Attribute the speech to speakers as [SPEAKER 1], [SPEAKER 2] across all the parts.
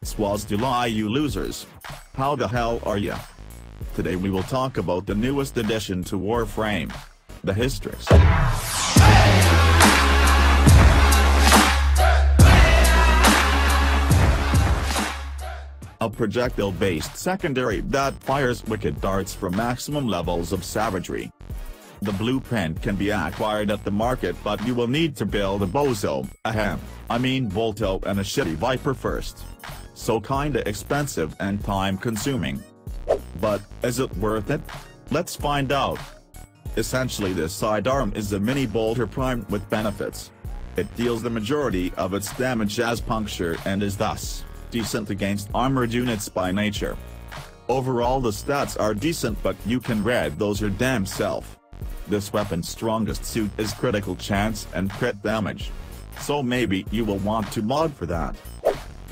[SPEAKER 1] July, you losers. How the hell are ya? Today we will talk about the newest addition to Warframe. The HYSTRIX. A projectile-based secondary that fires wicked darts for maximum levels of savagery. The blueprint can be acquired at the market, but you will need to build a Volto, and a shitty Viper first. So kinda expensive and time-consuming. But, is it worth it? Let's find out. Essentially, this sidearm is a mini bolter primed with benefits. It deals the majority of its damage as puncture and is thus decent against armored units by nature. Overall the stats are decent, but you can read those your damn self. This weapon's strongest suit is critical chance and crit damage. So maybe you will want to mod for that.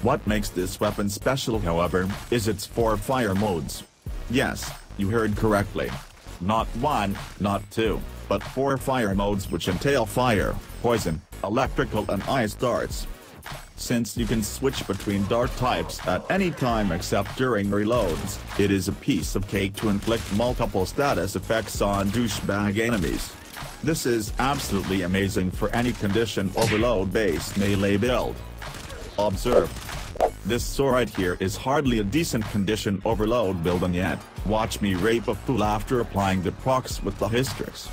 [SPEAKER 1] What makes this weapon special, however, is its 4 fire modes. Yes, you heard correctly. Not 1, not 2, but 4 fire modes which entail fire, poison, electrical and ice darts. Since you can switch between dart types at any time except during reloads, it is a piece of cake to inflict multiple status effects on douchebag enemies. This is absolutely amazing for any condition overload-based melee build. Observe. This sword right here is hardly a decent condition overload build, and yet, watch me rape a fool after applying the procs with the HYSTRIX.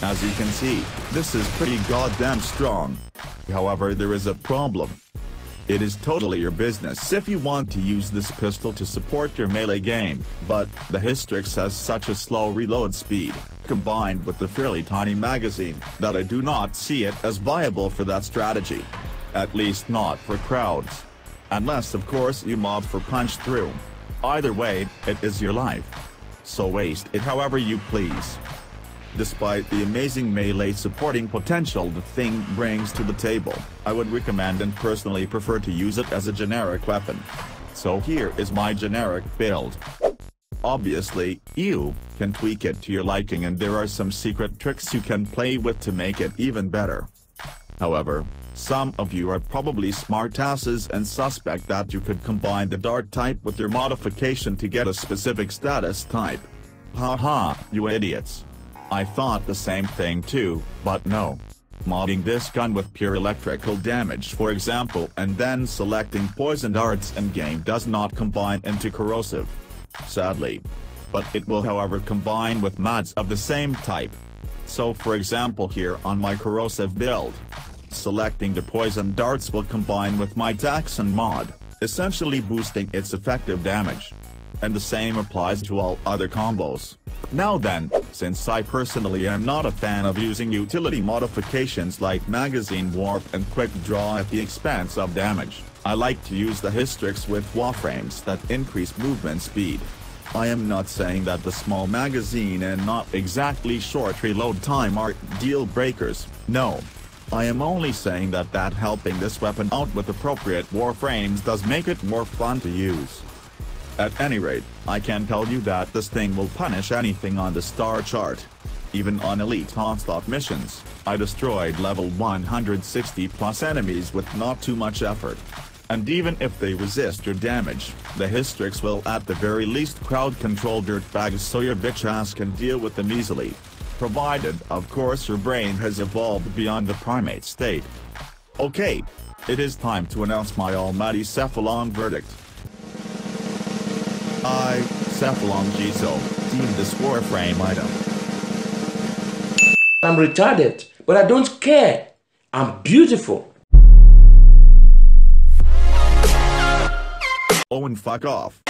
[SPEAKER 1] As you can see, this is pretty goddamn strong. However, there is a problem. It is totally your business if you want to use this pistol to support your melee game, but the HYSTRIX has such a slow reload speed, combined with the fairly tiny magazine, that I do not see it as viable for that strategy. At least not for crowds. Unless of course you mob for punch through. Either way, it is your life. So waste it however you please. Despite the amazing melee supporting potential the thing brings to the table, I would recommend and personally prefer to use it as a generic weapon. So here is my generic build. Obviously, you can tweak it to your liking, and there are some secret tricks you can play with to make it even better. However, some of you are probably smartasses and suspect that you could combine the dart type with your modification to get a specific status type. Haha, you idiots. I thought the same thing too, but no. Modding this gun with pure electrical damage, for example, and then selecting poison darts in-game does not combine into corrosive. Sadly. But it will however combine with mods of the same type. So for example here on my corrosive build, selecting the poison darts will combine with my Daxon mod, essentially boosting its effective damage. And the same applies to all other combos. Now then, since I personally am not a fan of using utility modifications like magazine warp and quick draw at the expense of damage, I like to use the HYSTRIX with Warframes that increase movement speed. I am not saying that the small magazine and not exactly short reload time are deal breakers, no. I am only saying that helping this weapon out with appropriate Warframes does make it more fun to use. At any rate, I can tell you that this thing will punish anything on the star chart. Even on elite hotspot missions, I destroyed level 160 plus enemies with not too much effort. And even if they resist your damage, the HYSTRIX will at the very least crowd control dirtbags so your bitch ass can deal with them easily. Provided, of course, your brain has evolved beyond the primate state. Okay. It is time to announce my almighty Cephalon verdict. I, Cephalon Gizo, deem this Warframe item.
[SPEAKER 2] I'm retarded, but I don't care. I'm beautiful.
[SPEAKER 1] Oh, and fuck off.